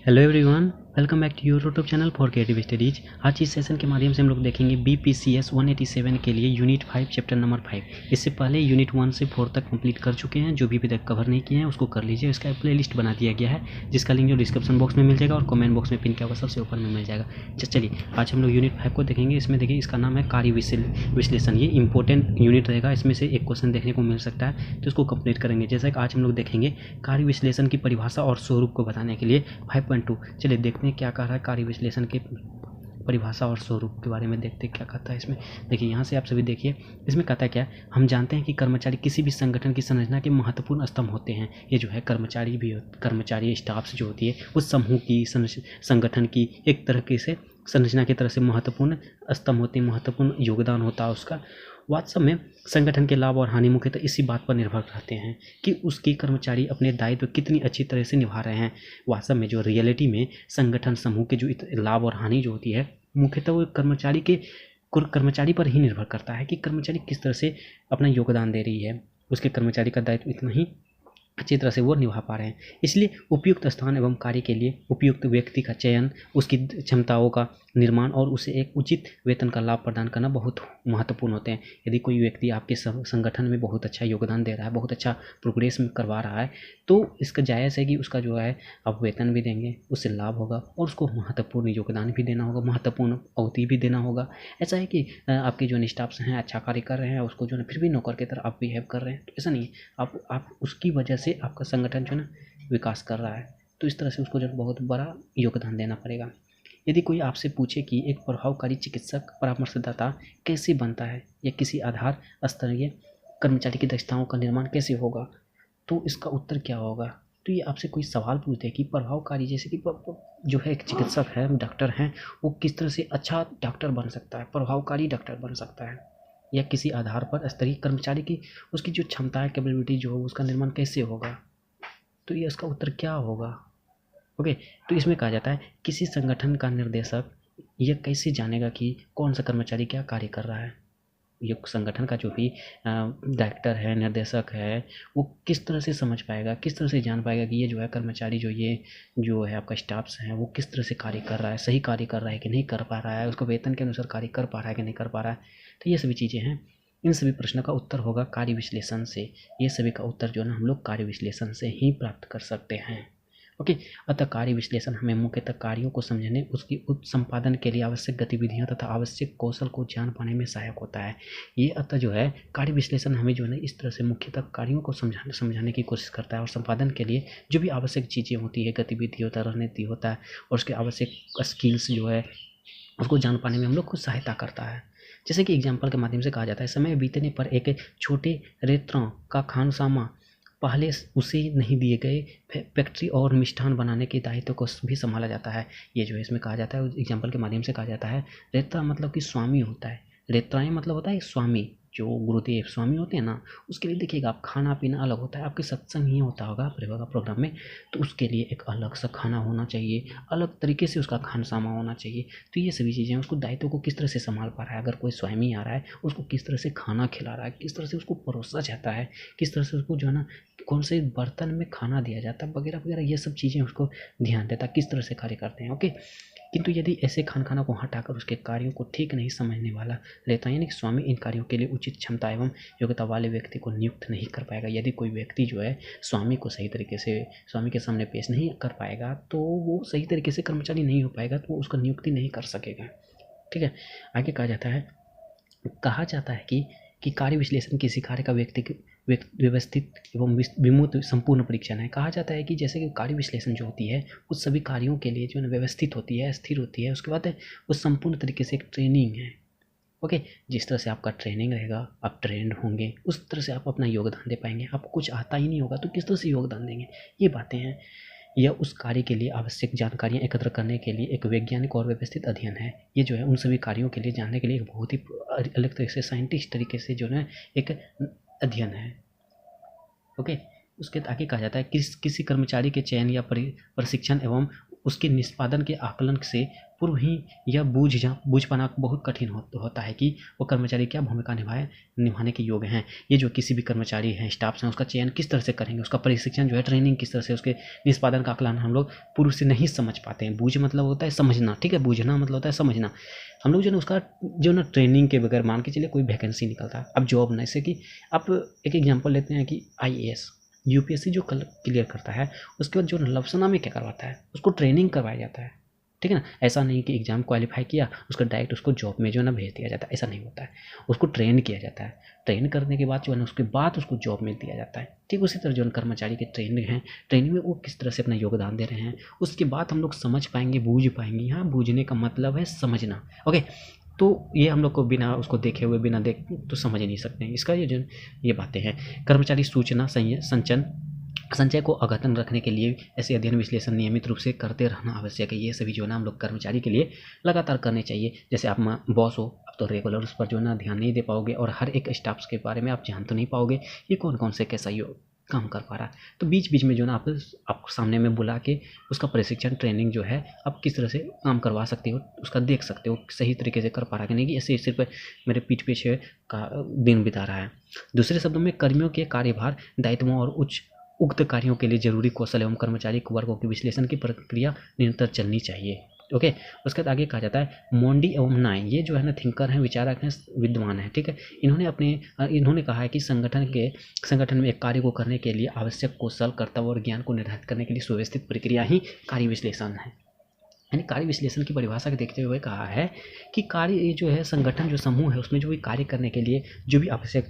Hello everyone, welcome back to your YouTube channel for creative studies. आज इस session के माध्यम से हम लोग देखेंगे BPCS 187 के लिए यूनिट 5 चैप्टर नंबर 5। इससे पहले यूनिट 1 से 4 तक कंप्लीट कर चुके हैं। जो भी अभी तक कवर नहीं किए हैं उसको कर लीजिए। इसका प्लेलिस्ट बना दिया गया है जिसका लिंक जो डिस्क्रिप्शन बॉक्स में मिल जाएगा और कमेंट बॉक्स में पिन किया हुआ सबसे ऊपर में मिल जाएगा। चलिए आज हम लोग यूनिट 5 को देखेंगे। इसमें देखिए इसका नाम है कार्य विश्लेषण। ये इंपॉर्टेंट यूनिट रहेगा, इसमें से एक क्वेश्चन देखने को मिल सकता है तो इसको कंप्लीट करेंगे। जैसा कि आज हम लोग देखेंगे कार्य विश्लेषण की परिभाषा और स्वरूप को बताने के लिए 5.2। चलिए देखते हैं क्या कह रहा है कार्य विश्लेषण के परिभाषा और स्वरूप के बारे में। देखते हैं क्या कहता है इसमें। देखिए यहाँ से आप सभी देखिए, इसमें कहता है क्या, हम जानते हैं कि कर्मचारी किसी भी संगठन की संरचना के महत्वपूर्ण स्तंभ होते हैं। ये जो है कर्मचारी स्टाफ्स जो होती है उस समूह की संगठन की एक तरह से संरचना की तरह से महत्वपूर्ण स्तंभ होते हैं, महत्वपूर्ण योगदान होता है उसका। वास्तव में संगठन के लाभ और हानि मुख्यतः इसी बात पर निर्भर करते हैं कि उसके कर्मचारी अपने दायित्व कितनी अच्छी तरह से निभा रहे हैं। वास्तव में जो रियलिटी में संगठन समूह के जो लाभ और हानि जो होती है मुख्यतः वो कर्मचारी पर ही निर्भर करता है कि कर्मचारी किस तरह से अपना योगदान दे रही है। उसके कर्मचारी का दायित्व इतना ही अच्छी तरह से वो निभा पा रहे हैं। इसलिए उपयुक्त स्थान एवं कार्य के लिए उपयुक्त व्यक्ति का चयन, उसकी क्षमताओं का निर्माण और उसे एक उचित वेतन का लाभ प्रदान करना बहुत महत्वपूर्ण होते हैं। यदि कोई व्यक्ति आपके संगठन में बहुत अच्छा योगदान दे रहा है, बहुत अच्छा प्रोग्रेस करवा रहा है, तो इसका जायज़ है कि उसका जो है आप वेतन भी देंगे, उससे लाभ होगा और उसको महत्वपूर्ण योगदान भी देना होगा, महत्वपूर्ण अवधि भी देना होगा। ऐसा है कि आपके जो स्टाफ्स हैं अच्छा कार्य कर रहे हैं, उसको जो है फिर भी नौकर की तरह आप बिहेव कर रहे हैं, तो ऐसा नहीं है। आप उसकी वजह से आपका संगठन जो है ना विकास कर रहा है, तो इस तरह से उसको जो बहुत बड़ा योगदान देना पड़ेगा। यदि कोई आपसे पूछे कि एक प्रभावकारी चिकित्सक परामर्शदाता कैसे बनता है या किसी आधार स्तरीय कर्मचारी की दक्षताओं का निर्माण कैसे होगा, तो इसका उत्तर क्या होगा। तो ये आपसे कोई सवाल पूछते हैं कि प्रभावकारी, जैसे कि जो है एक चिकित्सक है, डॉक्टर हैं, वो किस तरह से अच्छा डॉक्टर बन सकता है, प्रभावकारी डॉक्टर बन सकता है, या किसी आधार पर स्तरीय कर्मचारी की उसकी जो क्षमता है, कैपेबिलिटी जो हो, उसका निर्माण कैसे होगा, तो ये उसका उत्तर क्या होगा। ओके, तो इसमें कहा जाता है किसी संगठन का निर्देशक यह कैसे जानेगा कि कौन सा कर्मचारी क्या कार्य कर रहा है। ये संगठन का जो भी डायरेक्टर है, निर्देशक है, वो किस तरह से समझ पाएगा, किस तरह से जान पाएगा कि ये जो है कर्मचारी जो है आपका स्टाफ्स हैं वो किस तरह से कार्य कर रहा है, सही कार्य कर रहा है कि नहीं कर पा रहा है, उसको वेतन के अनुसार कार्य कर पा रहा है कि नहीं कर पा रहा है। तो ये सभी चीज़ें हैं। इन सभी प्रश्नों का उत्तर होगा कार्य विश्लेषण से। ये सभी का उत्तर जो है ना हम लोग कार्य विश्लेषण से ही प्राप्त कर सकते हैं। ओके, अतः कार्य विश्लेषण हमें मुख्यतः कार्यों को समझने, उसकी संपादन के लिए आवश्यक गतिविधियां तथा आवश्यक कौशल को जान पाने में सहायक होता है। ये अतः जो है कार्य विश्लेषण हमें जो है इस तरह से मुख्यतः कार्यों को समझाने की कोशिश करता है और संपादन के लिए जो भी आवश्यक चीज़ें होती है, गतिविधि होता है, रणनीति होता है और उसके आवश्यक स्किल्स जो है उसको जान पाने में हम लोग को सहायता करता है। जैसे कि एग्जाम्पल के माध्यम से कहा जाता है, समय बीतने पर एक छोटे रेस्तरां का खानसामा पहले उसे नहीं दिए गए फैक्ट्री और मिष्ठान बनाने के दायित्व को भी संभाला जाता है। ये जो है इसमें कहा जाता है, एग्जाम्पल के माध्यम से कहा जाता है, रेत्रा मतलब कि स्वामी होता है, रेत्राएँ मतलब होता है स्वामी, जो गुरुदेव स्वामी होते हैं ना, उसके लिए देखिएगा आप खाना पीना अलग होता है। आपके सत्संग ही होता होगा प्रोग्राम में, तो उसके लिए एक अलग सा खाना होना चाहिए, अलग तरीके से उसका खानसामा होना चाहिए। तो ये सभी चीज़ें उसको दायित्व को किस तरह से संभाल पा रहा है, अगर कोई स्वामी आ रहा है उसको किस तरह से खाना खिला रहा है, किस तरह से उसको परोसा जाता है, किस तरह से उसको जो है ना कौन से बर्तन में खाना दिया जाता है वगैरह वगैरह, ये सब चीज़ें उसको ध्यान देता है, किस तरह से कार्य करते हैं। ओके, किंतु यदि ऐसे खाना को हटाकर उसके कार्यों को ठीक नहीं समझने वाला रहता है, यानी कि स्वामी इन कार्यों के लिए उचित क्षमता एवं योग्यता वाले व्यक्ति को नियुक्त नहीं कर पाएगा। यदि कोई व्यक्ति जो है स्वामी को सही तरीके से स्वामी के सामने पेश नहीं कर पाएगा तो वो सही तरीके से कर्मचारी नहीं हो पाएगा, तो वो उसका नियुक्ति नहीं कर सकेगा। ठीक है, आगे कहा जाता है कि कार्य विश्लेषण किसी कार्य का व्यवस्थित एवं विमूर्त संपूर्ण परीक्षण है। कहा जाता है कि जैसे कि कार्य विश्लेषण जो होती है उस सभी कार्यों के लिए जो है व्यवस्थित होती है, स्थिर होती है। उसके बाद वो संपूर्ण तरीके से एक ट्रेनिंग है। ओके, जिस तरह से आपका ट्रेनिंग रहेगा, आप ट्रेंड होंगे, उस तरह से आप अपना योगदान दे पाएंगे। आपको कुछ आता ही नहीं होगा तो किस तरह से योगदान देंगे, ये बातें हैं। यह उस कार्य के लिए आवश्यक जानकारियाँ एकत्र करने के लिए एक वैज्ञानिक और व्यवस्थित अध्ययन है। ये जो है उन सभी कार्यों के लिए जानने के लिए एक बहुत ही अलग तरीके से साइंटिस्ट तरीके से जो है एक अध्ययन है। ओके, उसके आगे कहा जाता है किसी कर्मचारी के चयन या प्रशिक्षण एवं उसके निष्पादन के आकलन से पूर्व ही यह बूझ पाना बहुत कठिन होता है कि वो कर्मचारी क्या भूमिका निभाने के योग्य हैं। ये जो किसी भी कर्मचारी हैं, स्टाफ्स हैं, उसका चयन किस तरह से करेंगे, उसका प्रशिक्षण जो है, ट्रेनिंग किस तरह से, उसके निष्पादन का आकलन हम लोग पूर्व से नहीं समझ पाते हैं। बूझ मतलब होता है समझना, ठीक है, बूझना मतलब होता है समझना। हम लोग जो है उसका जो ना ट्रेनिंग के बगैर मान के चलिए कोई वैकेंसी निकलता है, अब जॉब ना, जैसे कि आप एक एग्जाम्पल लेते हैं कि IAS UPSC जो क्लियर करता है, उसके बाद जो लफ्सना में क्या करवाता है, उसको ट्रेनिंग करवाया जाता है, ठीक है ना। ऐसा नहीं कि एग्जाम क्वालिफाई किया उसका डायरेक्ट उसको जॉब में जो है ना भेज दिया जाता है, ऐसा नहीं होता है। उसको ट्रेन किया जाता है, ट्रेन करने के बाद जो है ना उसके बाद उसको जॉब में दिया जाता है। ठीक उसी तरह जो है कर्मचारी के ट्रेनिंग में वो किस तरह से अपना योगदान दे रहे हैं, उसके बाद हम लोग समझ पाएंगे, बूझ पाएंगे। यहाँ बूझने का मतलब है समझना। ओके, तो ये हम लोग को बिना उसको देखे हुए, बिना देख तो समझ नहीं सकते हैं। इसका ये बातें हैं। कर्मचारी सूचना संचय को अद्यतन रखने के लिए ऐसे अध्ययन विश्लेषण नियमित रूप से करते रहना आवश्यक है। ये सभी जो है ना हम लोग कर्मचारी के लिए लगातार करने चाहिए। जैसे आप बॉस हो, अब तो रेगुलर उस पर जो है ना ध्यान नहीं दे पाओगे और हर एक स्टाफ्स के बारे में आप जान तो नहीं पाओगे ये कौन कौन से कैसा काम कर पा रहा है। तो बीच बीच में जो ना आपको सामने में बुला के उसका प्रशिक्षण ट्रेनिंग जो है आप किस तरह से काम करवा सकते हो, उसका देख सकते हो सही तरीके से कर पा रहा है कि नहीं, कि ऐसे सिर्फ मेरे पीठ पीछे का दिन बिता रहा है। दूसरे शब्दों में कर्मियों के कार्यभार, दायित्वों और उक्त कार्यों के लिए जरूरी कौशल एवं कर्मचारी वर्गों के विश्लेषण की प्रक्रिया निरंतर चलनी चाहिए। ओके, उसके बाद आगे कहा जाता है मोंडी एवं नाय, ये जो है ना थिंकर हैं, विचारक हैं, विद्वान हैं, ठीक है। इन्होंने कहा है कि संगठन में एक कार्य को करने के लिए आवश्यक कौशल, कर्तव्य और ज्ञान को निर्धारित करने के लिए सुव्यवस्थित प्रक्रिया ही कार्य विश्लेषण है। यानी कार्य विश्लेषण की परिभाषा को देखते हुए कहा है कि कार्य जो है संगठन जो समूह है उसमें जो भी कार्य करने के लिए जो भी आवश्यक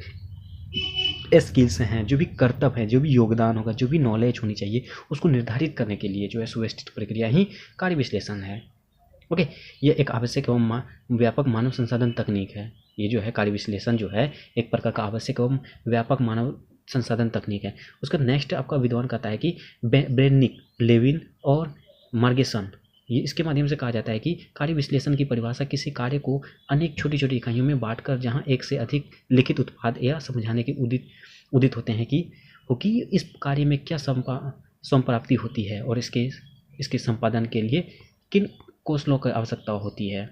स्किल्स हैं, जो भी कर्तव्य है, जो भी योगदान होगा, जो भी नॉलेज होनी चाहिए, उसको निर्धारित करने के लिए जो है सुव्यवस्थित प्रक्रिया ही कार्य विश्लेषण है। ओके, ये एक आवश्यक एवं व्यापक मानव संसाधन तकनीक है। ये जो है कार्य विश्लेषण जो है एक प्रकार का आवश्यक एवं व्यापक मानव संसाधन तकनीक है। उसका नेक्स्ट आपका विद्वान कहता है कि ब्रेनिक, लेविन और मार्गेसन, ये इसके माध्यम से कहा जाता है कि कार्य विश्लेषण की परिभाषा किसी कार्य को अनेक छोटी छोटी इकाइयों में बांटकर जहां एक से अधिक लिखित उत्पाद या समझाने के उदित होते हैं कि इस कार्य में क्या संप्राप्ति होती है और इसके संपादन के लिए किन कौशलों की आवश्यकता होती है,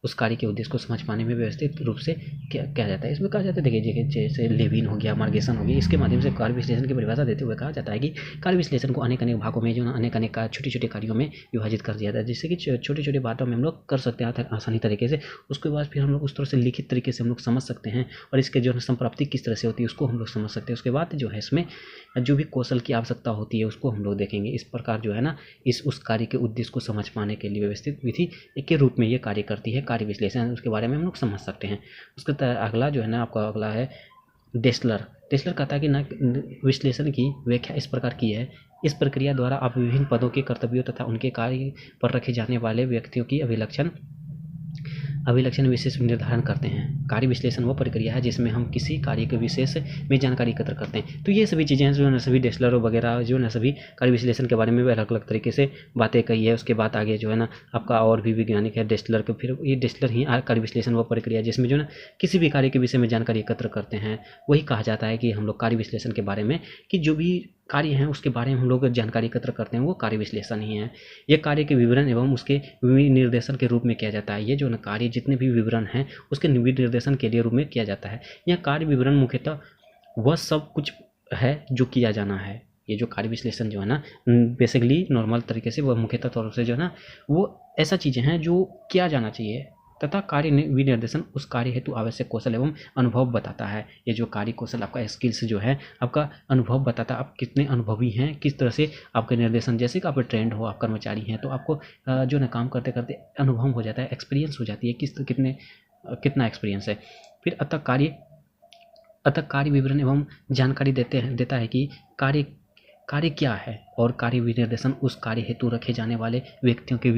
उस कार्य के उद्देश्य को समझ पाने में व्यवस्थित रूप से क्या जाता है। इसमें कहा जाता है, देखिए जैसे लेविन हो गया, मार्गेसन हो गया, इसके माध्यम से कार्य विश्लेषण की परिभाषा देते हुए कहा जाता है कि कार्य विश्लेषण को अनेक भागों में जो अनेक छोटे छोटे कार्यों में विभाजित कर दिया जाता है, जिससे कि छोटे छोटे बातों में हम लोग कर सकते हैं आसानी तरीके से। उसके बाद फिर हम लोग उस तरह से लिखित तरीके से हम लोग समझ सकते हैं और इसके जो संप्राप्ति किस तरह से होती है उसको हम लोग समझ सकते हैं। उसके बाद जो है इसमें जो भी कौशल की आवश्यकता होती है उसको हम लोग देखेंगे। इस प्रकार जो है ना उस कार्य के उद्देश्य को समझ पाने के लिए व्यवस्थित विधि के रूप में ये कार्य करती है कार्य विश्लेषण। उसके बारे में हम लोग समझ सकते हैं। उसका अगला जो है ना आपका अगला है डेस्लर कहता है कि ना विश्लेषण की व्याख्या इस प्रकार की है, इस प्रक्रिया द्वारा आप विभिन्न पदों के कर्तव्यों तथा उनके कार्य पर रखे जाने वाले व्यक्तियों की अभिलक्षण विशेष निर्धारण करते हैं। कार्य विश्लेषण वो प्रक्रिया है जिसमें हम किसी कार्य के विशेष में जानकारी एकत्र करते हैं। तो ये सभी चीज़ें जो है सभी डेस्लर वगैरह जो है सभी कार्य विश्लेषण के बारे में अलग अलग तरीके से बातें कही है। उसके बाद आगे जो है ना आपका और भी वैज्ञानिक है डेस्लर के, फिर ये डेस्लर ही कार्य विश्लेषण वो प्रक्रिया जिसमें जो है किसी भी कार्य के विषय में जानकारी एकत्र करते हैं। वही कहा जाता है कि हम लोग कार्य विश्लेषण के बारे में कि जो भी कार्य हैं उसके बारे में हम लोग जानकारी एकत्र करते हैं वो कार्य विश्लेषण ही है। ये कार्य के विवरण एवं उसके निर्देशन के रूप में किया जाता है। ये जो ना कार्य जितने भी विवरण हैं उसके निर्देशन के लिए रूप में किया जाता है। यह कार्य विवरण मुख्यतः वह सब कुछ है जो किया जाना है। ये जो कार्य विश्लेषण जो है ना बेसिकली नॉर्मल तरीके से वह मुख्यतः तौर से जो है ना वो ऐसा चीज़ें हैं जो किया जाना चाहिए तथा कार्य विनिर्देशन उस कार्य हेतु आवश्यक कौशल एवं अनुभव बताता है। ये जो कार्य कौशल आपका स्किल्स जो है आपका अनुभव बताता है, आप कितने अनुभवी हैं, किस तरह से आपके निर्देशन, जैसे कि आप ट्रेंड हो, आप कर्मचारी हैं तो आपको जो ना काम करते करते अनुभव हो जाता है, एक्सपीरियंस हो जाती है कितना एक्सपीरियंस है। फिर अतः कार्य विवरण एवं जानकारी देता है कि कार्य क्या है और कार्य विनिर्देशन उस कार्य हेतु रखे जाने वाले व्यक्तियों के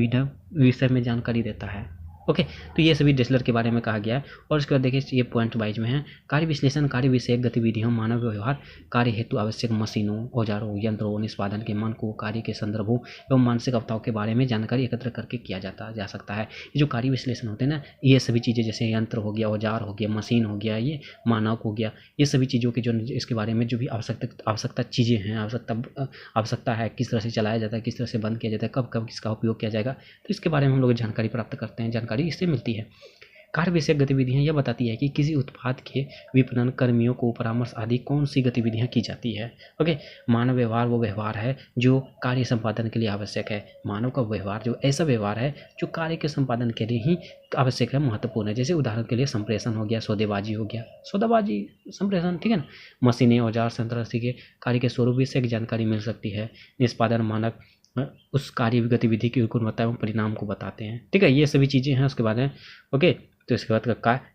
विषय में जानकारी देता है। ओके, तो ये सभी डेसलर के बारे में कहा गया है। और उसके बाद देखिए ये पॉइंट वाइज में है। कार्य विश्लेषण कार्य विषयक गतिविधियों, मानव व्यवहार, कार्य हेतु आवश्यक मशीनों, औजारों, यंत्रों, निष्पादन के मन को, कार्य के संदर्भों एवं मानसिक अवताओं के बारे में जानकारी एकत्र करके किया जा सकता है। ये जो कार्य विश्लेषण होते हैं ना, ये सभी चीज़ें जैसे यंत्र हो गया, औजार हो गया, मशीन हो गया, ये मानव हो गया, ये सभी चीज़ों की जो इसके बारे में जो भी आवश्यकता चीज़ें हैं, आवश्यकता है, किस तरह से चलाया जाता है, किस तरह से बंद किया जाता है, कब कब किसका उपयोग किया जाएगा, तो इसके बारे में हम लोग जानकारी प्राप्त करते हैं, जानकारी इससे मिलती है। कार्य विषयक गतिविधियां यह बताती है कि किसी उत्पाद के विपणन, कर्मियों को परामर्श आदि कौन सी गतिविधियां की जाती है। ओके, मानव व्यवहार वो व्यवहार है जो कार्य संपादन के लिए आवश्यक है। मानव का व्यवहार जो ऐसा व्यवहार है जो कार्य के संपादन के लिए ही आवश्यक है, महत्वपूर्ण है। जैसे उदाहरण के लिए संप्रेषण हो गया, सौदेबाजी हो गया, सौदाबाजी, संप्रेषण, ठीक है ना। मशीनें, औजार, संतरसी के कार्य के स्वरूप विषय जानकारी मिल सकती है। निष्पादन मानक उस कार्य गतिविधि की गुणवत्ता एवं परिणाम को बताते हैं, ठीक है। ये सभी चीज़ें हैं उसके बाद में। ओके, तो इसके बाद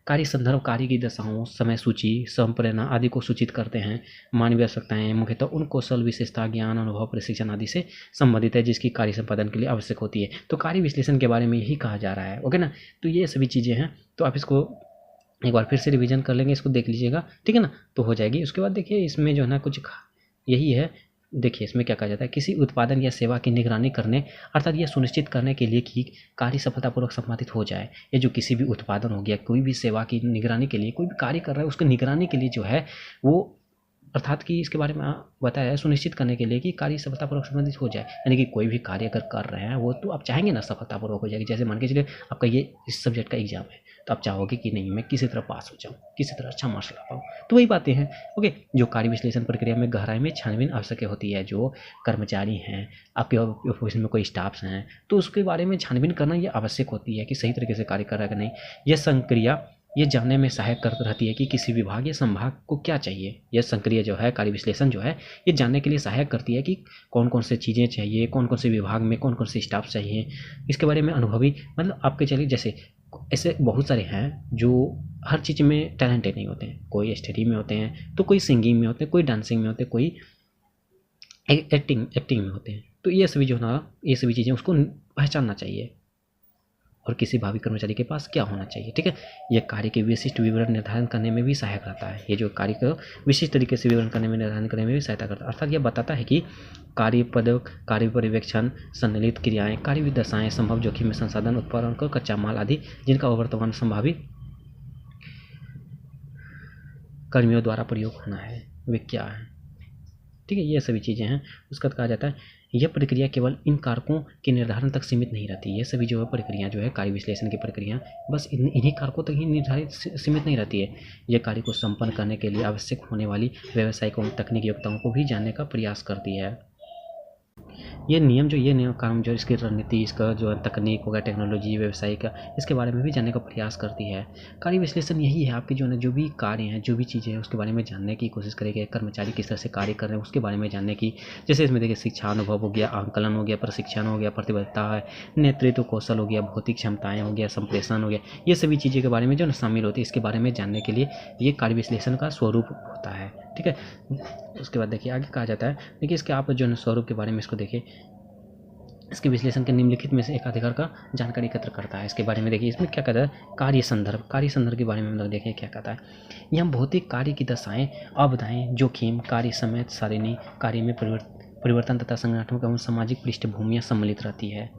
कार्य संदर्भ कार्य की दशाओं, समय सूची, संप्रेरणा आदि को सूचित करते हैं। मानवीय आवश्यकताएं मुख्यतः उन कौशल, विशेषता, ज्ञान, अनुभव, प्रशिक्षण आदि से संबंधित है जिसकी कार्य संपादन के लिए आवश्यक होती है। तो कार्य विश्लेषण के बारे में यही कहा जा रहा है। ओके ना, तो ये सभी चीज़ें हैं। तो आप इसको एक बार फिर से रिवीजन कर लेंगे, इसको देख लीजिएगा, ठीक है ना, तो हो जाएगी। उसके बाद देखिए इसमें जो है ना कुछ यही है। देखिए इसमें क्या कहा जाता है, किसी उत्पादन या सेवा की निगरानी करने, अर्थात यह सुनिश्चित करने के लिए कि कार्य सफलतापूर्वक संपादित हो जाए। ये जो किसी भी उत्पादन हो गया, कोई भी सेवा की निगरानी के लिए, कोई भी कार्य कर रहा है उसकी निगरानी के लिए जो है वो, अर्थात कि इसके बारे में बताया है, सुनिश्चित करने के लिए कि कार्य सफलतापूर्वक संपादित हो जाए। यानी कि कोई भी कार्य अगर कर रहे हैं वो तो आप चाहेंगे ना सफलतापूर्वक हो जाएगी। जैसे मान के चलिए आपका ये इस सब्जेक्ट का एग्जाम है, तो आप चाहोगे कि नहीं मैं किसी तरह पास हो जाऊँ, किसी तरह अच्छा मार्क्स ला पाऊँ। तो वही बातें हैं। ओके, जो कार्य विश्लेषण प्रक्रिया में गहराई में छानबीन आवश्यक होती है। जो कर्मचारी हैं, आपके ऑफिस में कोई स्टाफ्स हैं, तो उसके बारे में छानबीन करना ये आवश्यक होती है कि सही तरीके से कार्य कर रहा है कि नहीं। यह संक्रिया ये जानने में सहायक करती रहती है कि किसी विभाग या संभाग को क्या चाहिए। यह संक्रिया जो है, कार्य विश्लेषण जो है, ये जानने के लिए सहायक करती है कि कौन कौन से चीज़ें चाहिए, कौन कौन से विभाग में कौन कौन से स्टाफ चाहिए। इसके बारे में अनुभवी, मतलब आपके चलिए जैसे ऐसे बहुत सारे हैं जो हर चीज़ में टैलेंटेड नहीं होते हैं। कोई स्टडी में होते हैं, तो कोई सिंगिंग में होते हैं, कोई डांसिंग में होते हैं, कोई एक्टिंग में होते हैं। तो ये सभी जो है ना, ये सभी चीज़ें उसको पहचानना चाहिए और किसी भावी कर्मचारी के पास क्या होना चाहिए, ठीक है। यह कार्य के विशिष्ट विवरण निर्धारण करने में भी सहायक रहता है। ये जो कार्य को विशिष्ट तरीके से विवरण करने में, निर्धारण करने में भी सहायता करता है। अर्थात यह बताता है कि कार्य पद, कार्य पर्यवेक्षण, सम्मिलित क्रियाएं, कार्य विदशाएं, संभव जोखिम में संसाधन, उत्पादन का कच्चा माल आदि जिनका वर्तमान संभावित कर्मियों द्वारा प्रयोग होना है, वे क्या है, ठीक है। ये सभी चीज़ें हैं। उसका कहा जाता है यह प्रक्रिया केवल इन कारकों के निर्धारण तक सीमित नहीं रहती। ये सभी जो है प्रक्रिया जो है, कार्य विश्लेषण की प्रक्रिया बस इन्हीं कारकों तक ही निर्धारित सीमित नहीं रहती है। यह कार्य को संपन्न करने के लिए आवश्यक होने वाली व्यावसायिक एवं तकनीकी योग्यताओं को भी जानने का प्रयास करती है। ये नियम कानून जो इसकी रणनीति, इसका जो तकनीक होगा, टेक्नोलॉजी, व्यवसाय का, इसके बारे में भी जानने का प्रयास करती है। कार्य विश्लेषण यही है, आपके जो है जो भी कार्य हैं, जो भी चीज़ें हैं, उसके बारे में जानने की कोशिश करेंगे। कर्मचारी किस तरह से कार्य कर रहे हैं उसके बारे में जानने की। जैसे इसमें देखिए शिक्षा, अनुभव हो गया, आंकलन हो गया, प्रशिक्षण हो गया, प्रतिबद्धता है, नेतृत्व कौशल हो गया, भौतिक क्षमताएँ हो गया, संप्रेषण हो गया, ये सभी चीज़ें के बारे में जो है शामिल होती है। इसके बारे में जानने के लिए ये कार्य विश्लेषण का स्वरूप होता है, ठीक है। उसके बाद देखिए आगे कहा जाता है, देखिए इसके आप जो है स्वरूप के बारे में इसको देखिए। इसके विश्लेषण के निम्नलिखित में से एक अधिकार का जानकारी एकत्र करता है। इसके बारे में देखिए इसमें क्या कहता है, कार्य संदर्भ के बारे में हम लोग देखें क्या कहता है। यह भौतिक कार्य की दशाएं, अवधाएं, जोखिम, कार्य समय सारिणी, कार्य में परिवर्तन तथा संगठनात्मक एवं सामाजिक पृष्ठभूमियाँ सम्मिलित रहती है।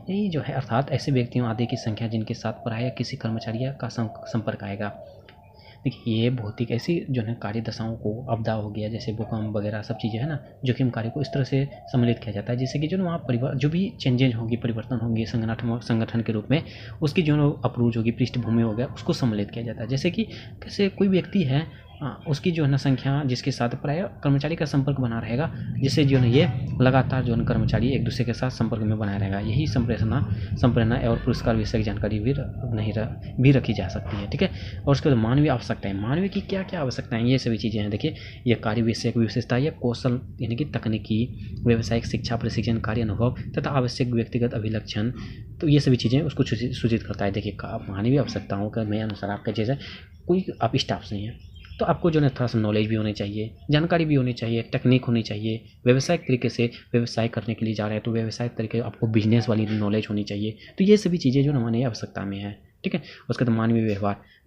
यही जो है, अर्थात ऐसे व्यक्तियों आदि की संख्या जिनके साथ प्रायः किसी कर्मचारी का संपर्क आएगा। देखिए ये भौतिक ऐसी जो है कार्य दशाओं को, आपदा हो गया जैसे भूकंप वगैरह सब चीज़ें है ना, जोखिम कार्य को इस तरह से सम्मिलित किया जाता है जिससे कि जो वहाँ जो भी चेंजेज होगी, परिवर्तन होंगे संगठन के रूप में, उसकी जो अप्रोच होगी, पृष्ठभूमि हो गया, उसको सम्मिलित किया जाता है। जैसे कि कैसे कोई व्यक्ति है, उसकी जो है ना संख्या, जिसके साथ प्राय कर्मचारी का संपर्क बना रहेगा, जिससे जो है ये लगातार जो है कर्मचारी एक दूसरे के साथ संपर्क में बना रहेगा। यही संप्रेरणा और पुरस्कार विषयक जानकारी भी रखी जा सकती है, ठीक है। और उसके बाद मानवीय आवश्यकताएं, मानवीय की क्या क्या आवश्यकताएं, ये सभी चीज़ें हैं। देखिए ये कार्य विषयक विशेषता या कौशल, यानी कि तकनीकी, व्यावसायिक शिक्षा, प्रशिक्षण, कार्य अनुभव तथा आवश्यक व्यक्तिगत अभिलक्षण, तो ये सभी चीज़ें उसको सूचित करता है। देखिए मानवीय आवश्यकताओं का मैं अनुसार आपका जैसे कोई आप स्टाफ नहीं है, तो आपको जो है थोड़ा सा नॉलेज भी होनी चाहिए, जानकारी भी होनी चाहिए, टेक्निक होनी चाहिए। व्यावसायिक तरीके से व्यवसाय करने के लिए जा रहे हैं तो व्यावसायिक तरीके आपको बिजनेस वाली नॉलेज होनी चाहिए। तो ये सभी चीज़ें जो हमारी आवश्यकता में है, ठीक है। उसके बाद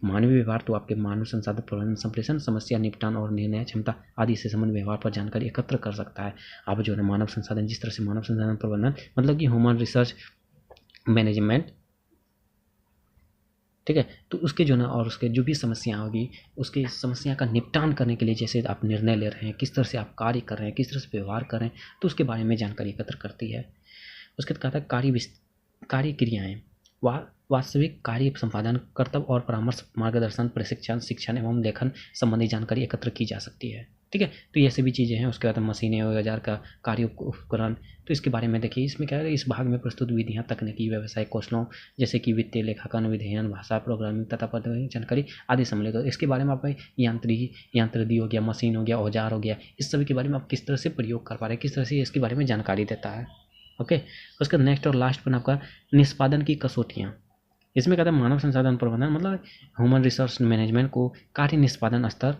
मानवीय व्यवहार तो आपके मानव संसाधन प्रबंधन, संप्रेषण, समस्या निपटान और निर्णय क्षमता आदि से संबंध व्यवहार पर जानकारी एकत्र कर सकता है। आप जो है मानव संसाधन, जिस तरह से मानव संसाधन प्रबंधन मतलब कि ह्यूमन रिसर्च मैनेजमेंट, ठीक है। तो उसके जो ना और उसके जो भी समस्या होगी उसकी समस्या का निपटान करने के लिए जैसे आप निर्णय ले रहे हैं, किस तरह से आप कार्य कर रहे हैं, किस तरह से व्यवहार कर रहे हैं, तो उसके बारे में जानकारी एकत्र करती है। उसके बाद कहा था कार्य क्रियाएँ, वास्तविक कार्य संपादन, कर्तव्य और परामर्श, मार्गदर्शन, प्रशिक्षण, शिक्षण एवं लेखन संबंधी जानकारी एकत्र की जा सकती है, ठीक है। तो ये सभी चीज़ें हैं। उसके बाद मशीनें, औजार का कार्य उपकरण, तो इसके बारे में देखिए। इसमें क्या है, इस भाग में प्रस्तुत विधियाँ, तकनीकी, व्यावसायिक कौशलों जैसे कि वित्तीय, लेखांकन, विधेयन, भाषा, प्रोग्रामिंग तथा पद्धति जानकारी आदि सम्मिलित हो। इसके बारे में आप यंत्री हो गया, मशीन हो गया, औजार हो गया, इस सभी के बारे में आप किस तरह से प्रयोग कर पा रहे हैं, किस तरह से इसके बारे में जानकारी देता है, ओके। उसके नेक्स्ट और लास्ट पर आपका निष्पादन की कसौटियाँ। इसमें कहता है मानव संसाधन प्रबंधन मतलब ह्यूमन रिसोर्स मैनेजमेंट को कार्य निष्पादन स्तर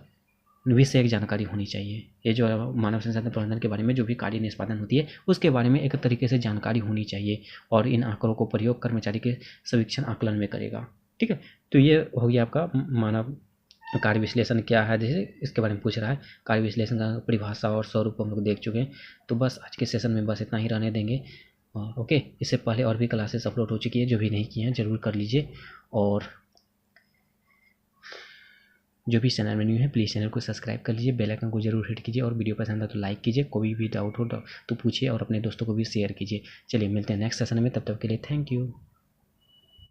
विषयक जानकारी होनी चाहिए। ये जो मानव संसाधन प्रबंधन के बारे में जो भी कार्य निष्पादन होती है उसके बारे में एक तरीके से जानकारी होनी चाहिए और इन आंकड़ों को प्रयोग कर्मचारी के सवीक्षण आकलन में करेगा, ठीक है। तो ये हो गया आपका मानव कार्य विश्लेषण क्या है, जैसे इसके बारे में पूछ रहा है। कार्य विश्लेषण का परिभाषा और स्वरूप हम लोग देख चुके हैं। तो बस आज के सेशन में बस इतना ही रहने देंगे। और ओके, इससे पहले और भी क्लासेस अपलोड हो चुकी है, जो भी नहीं किए हैं ज़रूर कर लीजिए। और जो भी चैनल में न्यू है प्लीज़ चैनल को सब्सक्राइब कर लीजिए, बेल आइकन को जरूर हिट कीजिए और वीडियो पसंद है तो लाइक कीजिए। कोई भी डाउट हो तो पूछिए और अपने दोस्तों को भी शेयर कीजिए। चलिए मिलते हैं नेक्स्ट सेशन में, तब तक के लिए थैंक यू।